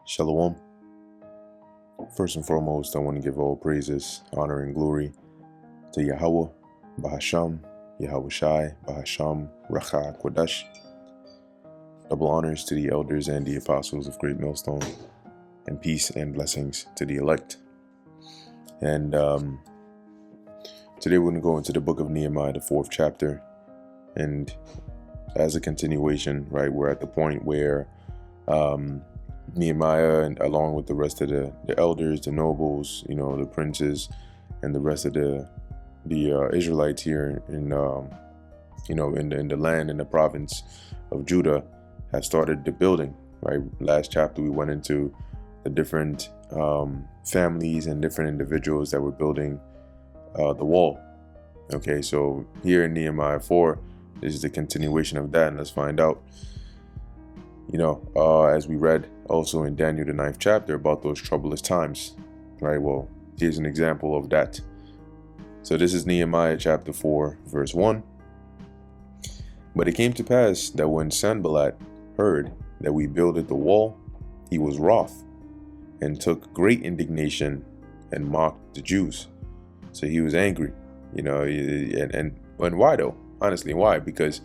Shalom. First and foremost, I want to give all praises, honor, and glory to Yahweh, Bahasham, Yahweh Shai, Bahasham, Racha Kodash. Double honors to the elders and the apostles of Great Millstone, and peace and blessings to the elect. And today we're going to go into the book of Nehemiah, the 4th chapter. And as a continuation, right, we're at the point where Nehemiah, and along with the rest of the elders, the nobles, the princes, and the rest of the Israelites here in the land, in the province of Judah, have started the building. Right, last chapter we went into the different families and different individuals that were building the wall. Okay, so here in Nehemiah 4, this is the continuation of that, and let's find out. As we read also in Daniel, the 9th chapter, about those troublous times, right? Well, here's an example of that. So this is Nehemiah chapter 4, verse 1. But it came to pass that when Sanballat heard that we builded the wall, he was wroth, and took great indignation, and mocked the Jews. So he was angry, and why though? Honestly, why? Because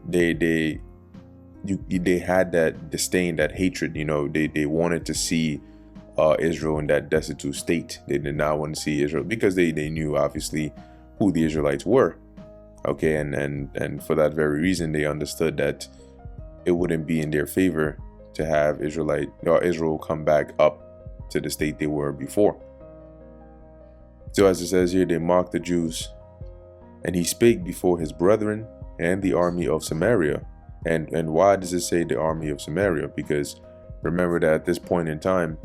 they had that disdain, that hatred. They wanted to see Israel in that destitute state. They did not want to see Israel because they knew obviously who the Israelites were. Okay, and for that very reason, they understood that it wouldn't be in their favor to have Israel come back up to the state they were before. So as it says here, they mocked the Jews, and he spake before his brethren and the army of Samaria. And why does it say the army of Samaria? Because remember that at this point in time,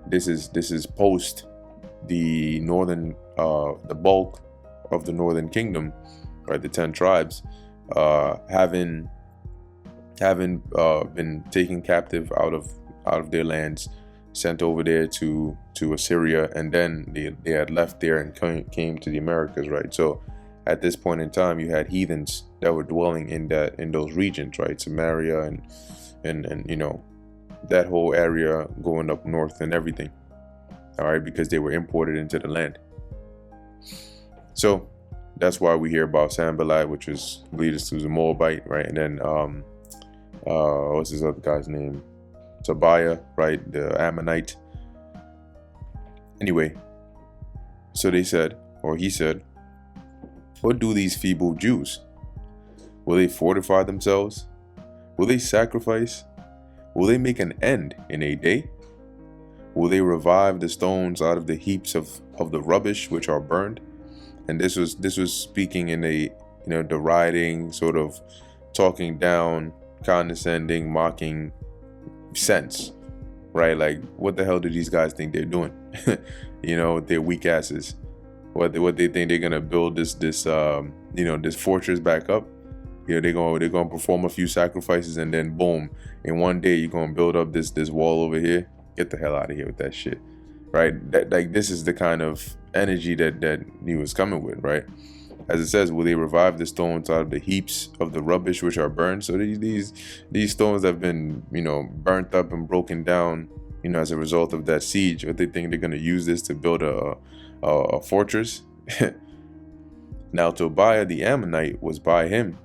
this is post the northern the bulk of the northern kingdom, right? The 10 tribes having been taken captive out of their lands, sent over there to Assyria, and then they had left there and came to the Americas, right? So at this point in time, you had heathens that were dwelling in those regions, right? Samaria and that whole area going up north and everything. All right, because they were imported into the land. So that's why we hear about Sanballat, which was leaders to the Moabite, right? And then what's his other guy's name? Tobiah, right? The Ammonite. Anyway, so he said, what do these feeble Jews? Will they fortify themselves? Will they sacrifice? Will they make an end in a day? Will they revive the stones out of the heaps of the rubbish which are burned? And this was speaking in a deriding, sort of talking down, condescending, mocking sense, right? Like, what the hell do these guys think they're doing? They're weak asses. What they think they're gonna build this fortress back up? They're gonna perform a few sacrifices, and then boom, in one day you're gonna build up this wall over here. Get the hell out of here with that shit, right? This is the kind of energy that he was coming with, right? As it says, will they revive the stones out of the heaps of the rubbish which are burned? So these stones have been burnt up and broken down, as a result of that siege. What they think they're gonna use this to build a fortress? Now Tobiah the Ammonite was by him,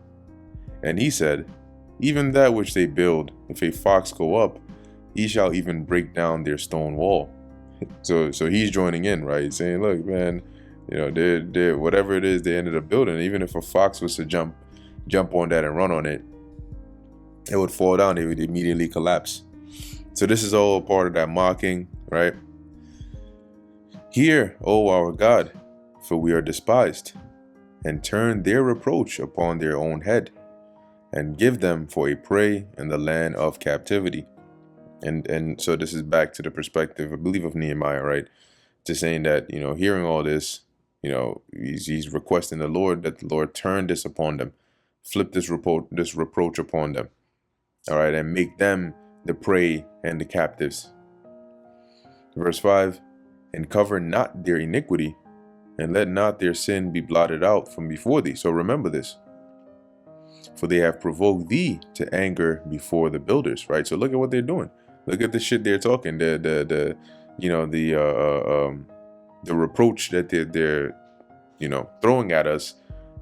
and he said, even that which they build, if a fox go up, he shall even break down their stone wall. So he's joining in, right? Saying, look, man, they're whatever it is they ended up building, even if a fox was to jump on that and run on it, it would fall down. It would immediately collapse. So this is all part of that mocking, right? Hear, O our God, for we are despised, and turn their reproach upon their own head, and give them for a prey in the land of captivity. And so this is back to the perspective, I believe, of Nehemiah, right? To saying that, hearing all this, he's requesting the Lord that the Lord turn this upon them, flip this reproach upon them, all right, and make them the prey and the captives. Verse 5, and cover not their iniquity, and let not their sin be blotted out from before thee. So remember this. For they have provoked thee to anger before the builders, right? So look at what they're doing. Look at the shit they're talking. The you know the reproach that they're throwing at us,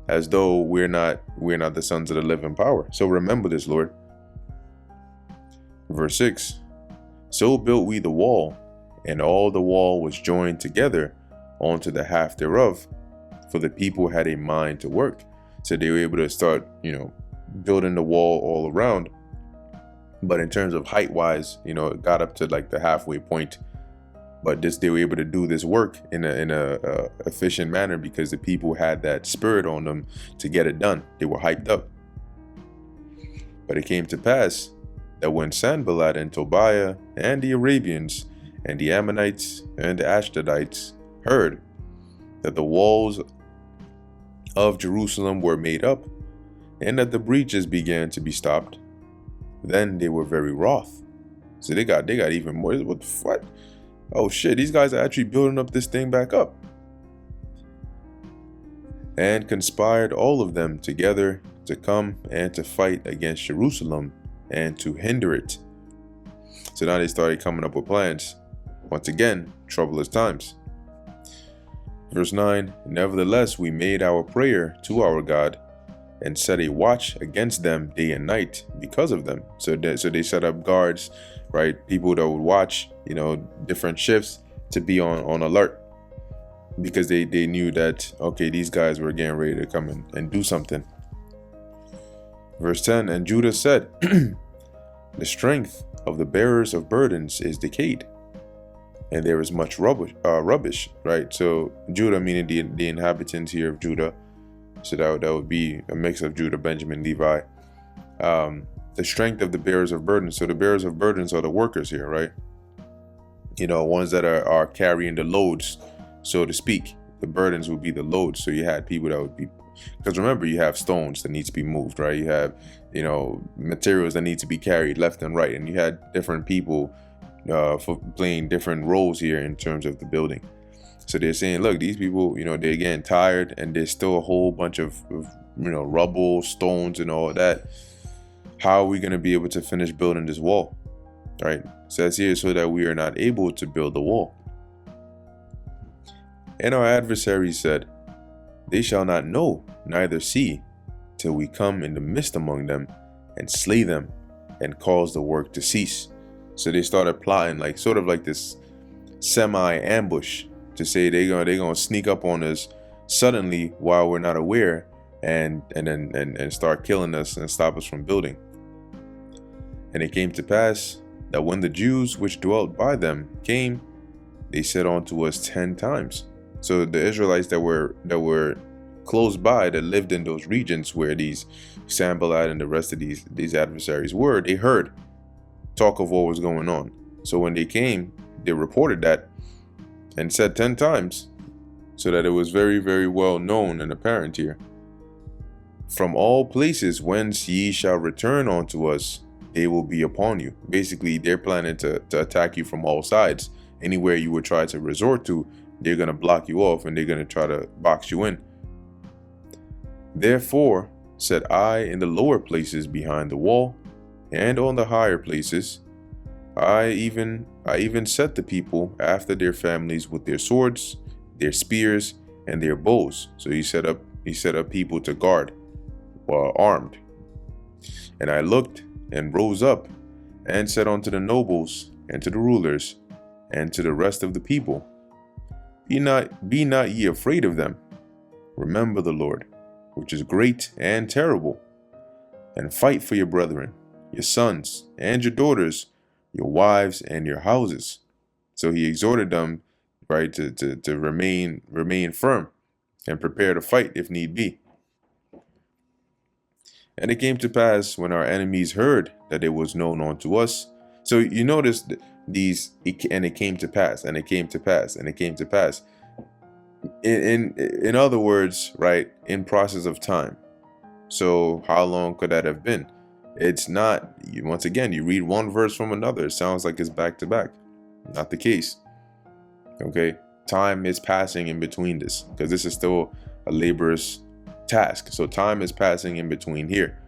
as though we're not the sons of the living power. So remember this, Lord. Verse 6. So built we the wall, and all the wall was joined together onto the half thereof, for the people had a mind to work. So they were able to start, building the wall all around. But in terms of height wise, it got up to like the halfway point. But they were able to do this work in a efficient manner because the people had that spirit on them to get it done. They were hyped up. But it came to pass that when Sanballat and Tobiah and the Arabians and the Ammonites and the Ashdodites heard that the walls of Jerusalem were made up, and that the breaches began to be stopped, then they were very wroth. So they got even more. What the fuck? Oh shit, these guys are actually building up this thing back up. And conspired all of them together to come and to fight against Jerusalem and to hinder it. So now they started coming up with plans. Once again, troublous times. Verse 9, nevertheless, we made our prayer to our God and set a watch against them day and night because of them. So they set up guards, right? People that would watch, different shifts to be on alert, because they knew that, okay, these guys were getting ready to come in and do something. Verse 10, and Judah said, the strength of the bearers of burdens is decayed, and there is much rubbish, right? So Judah, meaning the inhabitants here of Judah. So that would be a mix of Judah, Benjamin, Levi. The strength of the bearers of burdens. So the bearers of burdens are the workers here, right? Ones that are carrying the loads, so to speak. The burdens would be the loads. So you had people that would be, because remember, you have stones that need to be moved, right? You have, materials that need to be carried left and right. And you had different people for playing different roles here in terms of the building. So they're saying, look, these people, they're getting tired, and there's still a whole bunch of rubble, stones, and all that. How are we going to be able to finish building this wall? Right? It says here, so that we are not able to build the wall. And our adversaries said, they shall not know, neither see, till we come in the midst among them and slay them and cause the work to cease. So they started plotting, like sort of like this semi-ambush, to say they're gonna sneak up on us suddenly while we're not aware, and start killing us and stop us from building. And it came to pass that when the Jews which dwelt by them came, they said unto us 10 times. So the Israelites that were close by, that lived in those regions where these Sanballat and the rest of these adversaries were, they heard talk of what was going on. So when they came, they reported that and said 10 times, so that it was very, very well known and apparent here. From all places whence ye shall return unto us, they will be upon you. Basically, they're planning to attack you from all sides. Anywhere you would try to resort to, they're going to block you off, and they're going to try to box you in. Therefore said I in the lower places behind the wall, and on the higher places, I even set the people after their families with their swords, their spears, and their bows. So he set up people to guard, armed. And I looked and rose up and said unto the nobles and to the rulers and to the rest of the people, Be not ye afraid of them. Remember the Lord, which is great and terrible, and fight for your brethren, your sons and your daughters, your wives and your houses. So he exhorted them, right, to remain firm and prepare to fight if need be. And it came to pass when our enemies heard that it was known unto us. So you notice and it came to pass, and it came to pass, and it came to pass. In other words, right, in process of time. So how long could that have been? It's not, once again, you read one verse from another, it sounds like it's back to back. Not the case. Okay, time is passing in between this, because this is still a laborious task. So time is passing in between here.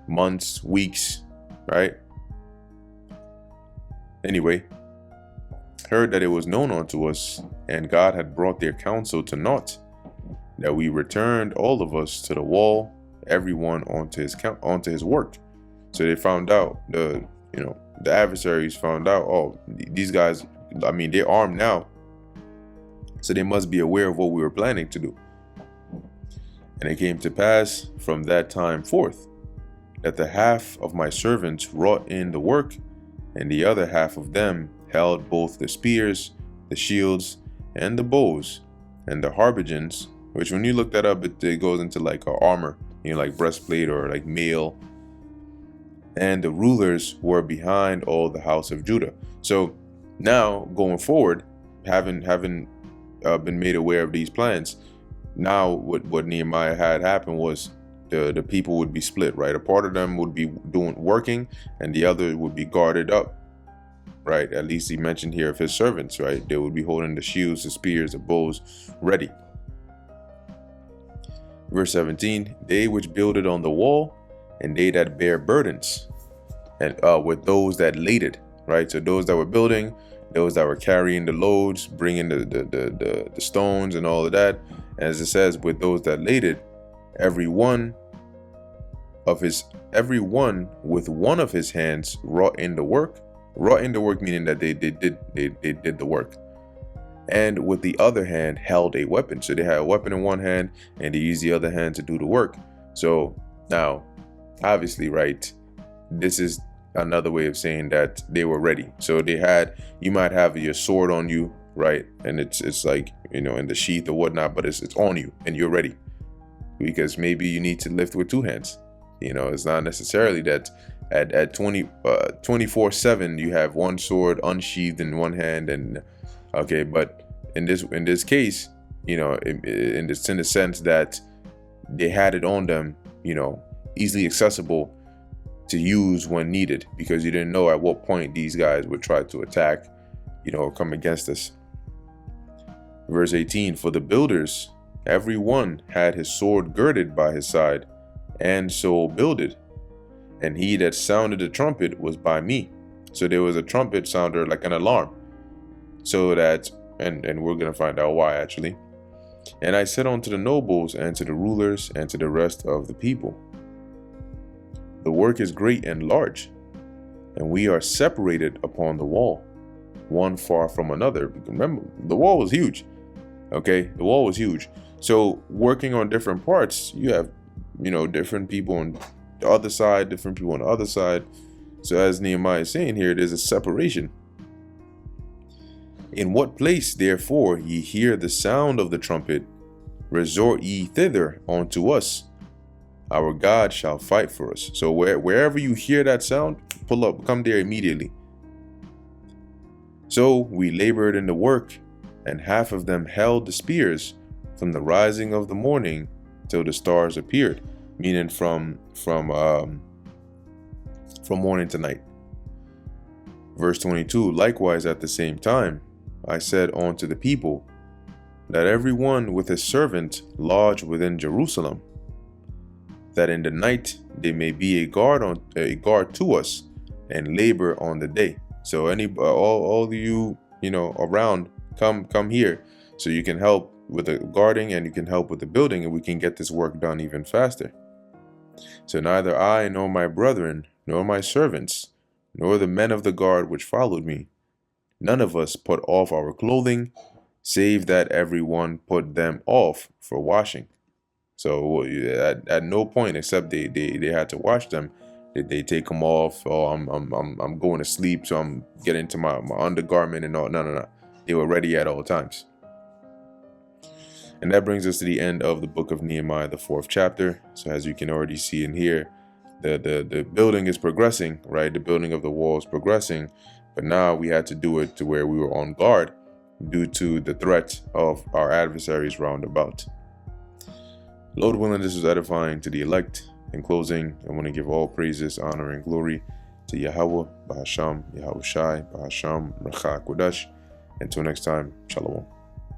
Months, weeks, right? Anyway, heard that it was known unto us, and God had brought their counsel to naught, that we returned all of us to the wall, everyone onto his work. So they found out, the adversaries found out, oh, these guys, I mean, they're armed now, so they must be aware of what we were planning to do. And it came to pass from that time forth, that the half of my servants wrought in the work, and the other half of them held both the spears, the shields, and the bows, and the harbigons, which when you look that up, it goes into like a armor, like breastplate or like mail. And the rulers were behind all the house of Judah. So now going forward, having been made aware of these plans, now what Nehemiah had happened was the people would be split, right? A part of them would be working, and the other would be guarded up, right? At least he mentioned here of his servants, right? They would be holding the shields, the spears, the bows ready. Verse 17, they which builded on the wall, and they that bear burdens, and with those that laded, right? So those that were building, those that were carrying the loads, bringing the stones and all of that. As it says, with those that laded, every one with one of his hands wrought in the work. Wrought in the work meaning that they did the work, and with the other hand held a weapon. So they had a weapon in one hand, and they used the other hand to do the work. So now, obviously, right, this is another way of saying that they were ready. So you might have your sword on you, right, and it's like, in the sheath or whatnot, but it's on you and you're ready, because maybe you need to lift with two hands. It's not necessarily that at 24/7 you have one sword unsheathed in one hand, and okay, but in this case, in the sense that they had it on them, easily accessible to use when needed, because you didn't know at what point these guys would try to attack, or come against us. Verse 18, for the builders, every one had his sword girded by his side, and so builded. And he that sounded the trumpet was by me. So there was a trumpet sounder, like an alarm. So that, and we're going to find out why actually. And I said unto the nobles, and to the rulers, and to the rest of the people, the work is great and large, and we are separated upon the wall, one far from another. Remember, the wall was huge. Okay, the wall was huge. So working on different parts, you have, different people on the other side, different people on the other side. So as Nehemiah is saying here, there's a separation. In what place, therefore, ye hear the sound of the trumpet, resort ye thither unto us. Our God shall fight for us. So wherever you hear that sound, pull up, come there immediately. So we labored in the work, and half of them held the spears from the rising of the morning till the stars appeared, meaning from morning to night. Verse 22, likewise at the same time, I said unto the people, that every one with his servant lodge within Jerusalem, that in the night they may be a guard to us, and labor on the day. So all of you, around, come here, so you can help with the guarding, and you can help with the building, and we can get this work done even faster. So neither I nor my brethren, nor my servants, nor the men of the guard which followed me, none of us put off our clothing, save that every one put them off for washing. So at no point, except they had to wash them, did they take them off. Oh, I'm going to sleep, so I'm getting into my undergarment and all. No. They were ready at all times. And that brings us to the end of the book of Nehemiah, the 4th chapter. So as you can already see in here, the building is progressing, right? The building of the wall is progressing, but now we had to do it to where we were on guard due to the threat of our adversaries round about. Lord willing, this is edifying to the elect. In closing, I want to give all praises, honor, and glory to Yahweh, Bahasham, Yahushai, Bahasham, Racha Kodesh. Until next time, Shalom.